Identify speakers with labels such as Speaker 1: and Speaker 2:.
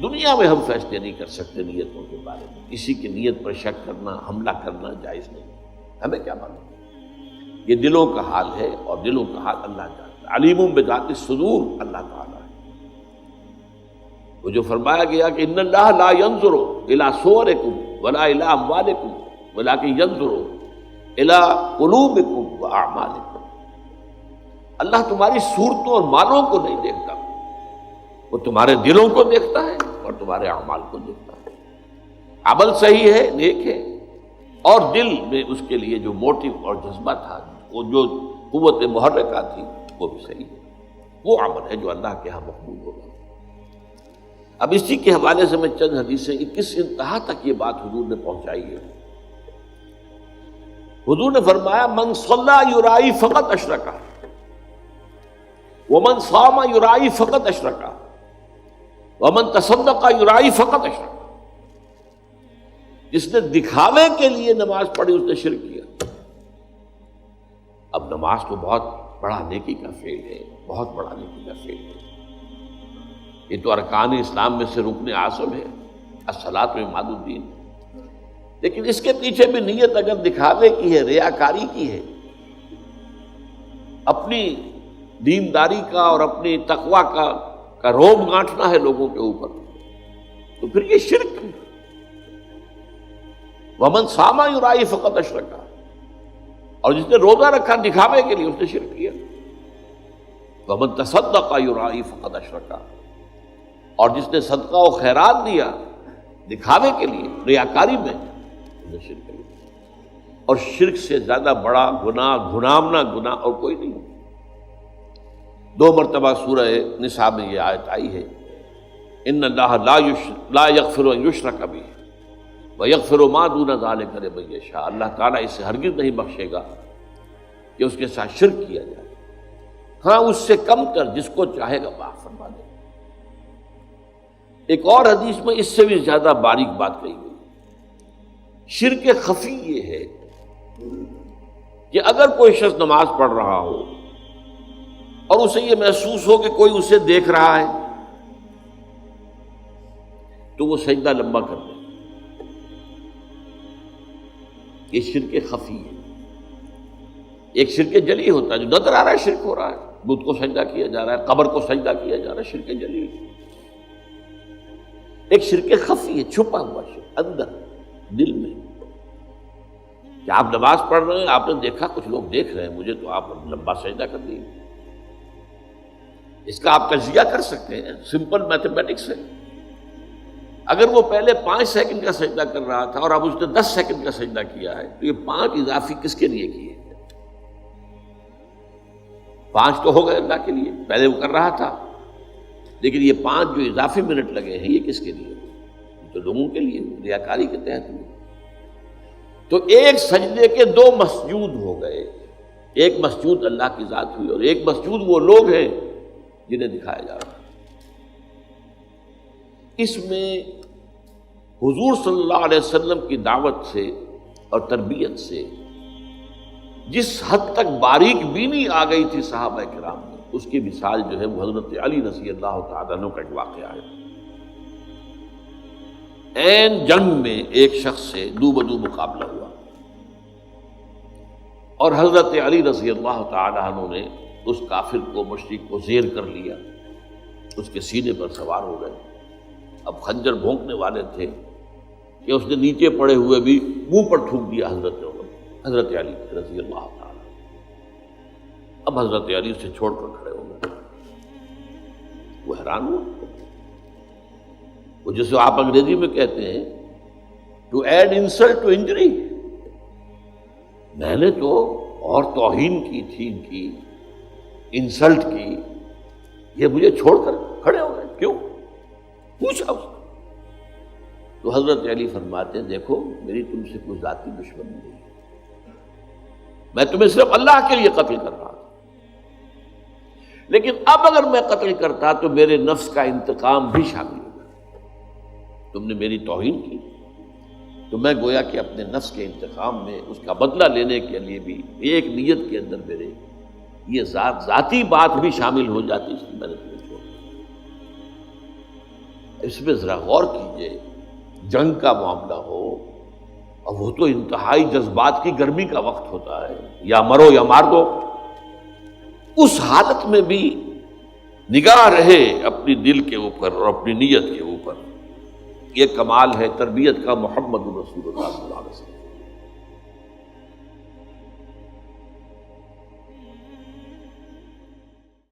Speaker 1: دنیا میں ہم فیصلے نہیں کر سکتے نیتوں کے بارے میں، کسی کی نیت پر شک کرنا، حملہ کرنا جائز نہیں، ہمیں کیا معلوم؟ یہ دلوں کا حال ہے، اور دلوں کا حال اللہ جانتا ہے۔ علیم بذات الصدور اللہ تعالیٰ ہے، وہ جو فرمایا گیا کہ ان اللہ لا ينظر الى صورکم ولا الى اموالکم ولکن ينظر الى قلوبکم واعمالکم، اللہ تمہاری صورتوں اور مالوں کو نہیں دیکھتا، وہ تمہارے دلوں کو دیکھتا ہے اور تمہارے اعمال کو دیکھتا ہے۔ عمل صحیح ہے، نیک ہے، اور دل میں اس کے لیے جو موٹیو اور جذبہ تھا، وہ جو قوت محرکہ تھی، وہ بھی صحیح ہے، وہ عمل ہے جو اللہ کے ہاں مقبول ہوگا۔ اب اسی کے حوالے سے میں چند حدیثیں، کس انتہا تک یہ بات حضور نے پہنچائی ہے۔ حضور نے فرمایا من صلی یرائی فقط اشرکا ومن صام یرائی فقط اشرکا ومن تصدق یرائی فقط اشرکا، جس نے دکھاوے کے لیے نماز پڑھی اس نے شرک کیا۔ اب نماز تو بہت بڑا نیکی کا فعل ہے، بہت بڑا نیکی کا فعل ہے، یہ تو ارکان اسلام میں سے رکن اعظم ہے، الصلاۃ و عماد الدین، لیکن اس کے پیچھے بھی نیت اگر دکھاوے کی ہے، ریاکاری کی ہے، اپنی دینداری کا اور اپنی تقویٰ کا روب گانٹنا ہے لوگوں کے اوپر، تو پھر یہ شرک ہے۔ ومن صام یرائی فقط اشرکا، اور جس نے روزہ رکھا دکھاوے کے لیے اس نے شرک کیا۔ ومن تصدق یرائی فقط اشرکا، اور جس نے صدقہ و خیرات دیا دکھاوے کے لیے، ریاکاری میں، اس نے شرک کیا۔ اور شرک سے زیادہ بڑا گناہ، گھنامنا گناہ اور کوئی نہیں۔ 2 مرتبہ سورہ نساء میں یہ آیت آئی ہے، ان اللہ لا یغفر ان یشرک بہ ویغفر ما دون ذلک لمن یشاء، اللہ تعالیٰ اسے ہرگز نہیں بخشے گا کہ اس کے ساتھ شرک کیا جائے، ہاں اس سے کم تر جس کو چاہے گا معاف فرما دے۔ ایک اور حدیث میں اس سے بھی زیادہ باریک بات کہی گئی، شرک خفی یہ ہے کہ اگر کوئی شخص نماز پڑھ رہا ہو اور اسے یہ محسوس ہو کہ کوئی اسے دیکھ رہا ہے، تو وہ سجدہ لمبا کر دے، یہ شرک خفی ہے۔ ایک شرک جلی ہوتا ہے جو نظر آ رہا ہے شرک ہو رہا ہے، بت کو سجدہ کیا جا رہا ہے، قبر کو سجدہ کیا جا رہا ہے، شرک جلی۔ ایک شرک خفی ہے، چھپا ہوا شرک اندر دل میں، کہ آپ نماز پڑھ رہے ہیں، آپ نے دیکھا کچھ لوگ دیکھ رہے ہیں مجھے، تو آپ لمبا سجدہ کر دیے۔ اس کا آپ تجزیہ کر سکتے ہیں، سمپل میتھمیٹکس ہے۔ اگر وہ پہلے 5 سیکنڈ کا سجدہ کر رہا تھا اور اب اس نے 10 سیکنڈ کا سجدہ کیا ہے، تو یہ 5 اضافی کس کے لیے کیے؟ 5 تو ہو گئے اللہ کے لیے، پہلے وہ کر رہا تھا، لیکن یہ 5 جو اضافی منٹ لگے ہیں، یہ کس کے لیے؟ تو لوگوں کے لیے، ریاکاری کے تحت ہوئے۔ تو ایک سجدے کے 2 مسجود ہو گئے، ایک مسجود اللہ کی ذات ہوئی، اور ایک مسجود وہ لوگ ہیں جنہیں دکھایا جا رہا ہے۔ اس میں حضور صلی اللہ علیہ وسلم کی دعوت سے اور تربیت سے جس حد تک باریک بینی آ گئی تھی صحابہ کرام میں، اس کی مثال جو ہے وہ حضرت علی رضی اللہ تعالیٰ عنہ کا ایک واقعہ ہے۔ عین جنگ میں ایک شخص سے دو بدو مقابلہ ہوا، اور حضرت علی رضی اللہ تعالیٰ عنہ نے اس کافر کو، مشرک کو زیر کر لیا، اس کے سینے پر سوار ہو گئے۔ اب خنجر بھونکنے والے تھے کہ اس نے نیچے پڑے ہوئے بھی منہ پر تھوک دیا حضرت علی رضی اللہ تعالیٰ۔ اب حضرت علی سے چھوڑ کر کھڑے ہو گئے، وہ حیران ہوئے، وہ جسے آپ انگریزی میں کہتے ہیں to add insult to injury, میں نے تو اور توہین کی تھی، ان کی انسلٹ کی، یہ مجھے چھوڑ کر کھڑے ہو گئے، کیوں؟ پوچھا اس نے۔ تو حضرت علی فرماتے ہیں دیکھو میری تم سے کوئی ذاتی دشمنی نہیں ہے، میں تمہیں صرف اللہ کے لیے قتل کر رہا تھا، لیکن اب اگر میں قتل کرتا تو میرے نفس کا انتقام بھی شامل ہوگا، تم نے میری توہین کی تو میں گویا کہ اپنے نفس کے انتقام میں اس کا بدلہ لینے کے لیے بھی ایک نیت کے اندر میرے یہ ذاتی بات بھی شامل ہو جاتی، اس لیے میں نے تمہیں چھوڑا۔ اس میں ذرا غور کیجئے، جنگ کا معاملہ ہو اور وہ تو انتہائی جذبات کی گرمی کا وقت ہوتا ہے، یا مرو یا مار دو، اس حالت میں بھی نگاہ رہے اپنی دل کے اوپر اور اپنی نیت کے اوپر، یہ کمال ہے تربیت کا محمد رسول اللہ صلی اللہ علیہ وسلم۔